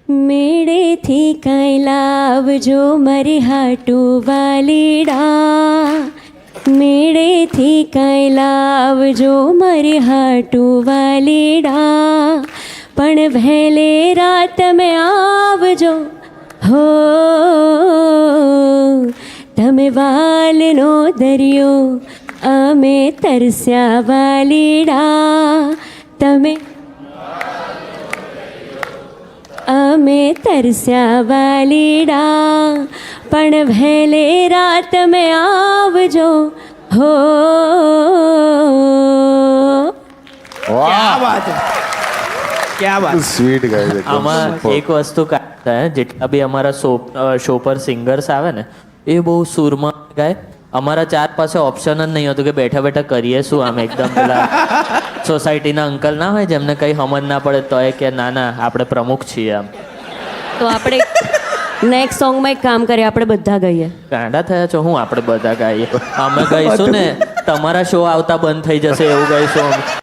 મેળેથી કાંઈ લાવજો મારી હાટું વાલીડા, મેળેથી કાંઈ લાવજો મારી હાટું વાલીડા, પણ વહેલે રાત તમે આવજો હો, તમે વાલનો દરિયો અમે તરસ્યા વાલીડા, તમે અમે તરસ્યા વાલીડા, પણ વહેલે રાત તમે આવજો હો. क्या बात है, क्या बात. સ્વીટ ગાય છે. આમાં એક વસ્તુ થાય, જેટલા બી અમારા શો પર સિંગર્સ આવે ને એ બહુ સુરમાં ગાય. અમારા ચાર પાસે ઓપ્શન જ નહીં હતું કે બેઠા બેઠા કરીએ શું. આમ એકદમ પેલા સોસાયટીના અંકલ ના હોય જેમને કંઈ સમજ ના પડે તો એ કે ના ના આપણે પ્રમુખ છીએ આમ. તો આપણે નેક્સ્ટ સોંગમાં એક કામ કરીએ, આપણે બધા ગઈએ. ગાંડા થયા છો હું આપણે બધા ગાઈએ. અમે ગઈશું ને તમારા શો આવતા બંધ થઈ જશે એવું ગઈશું.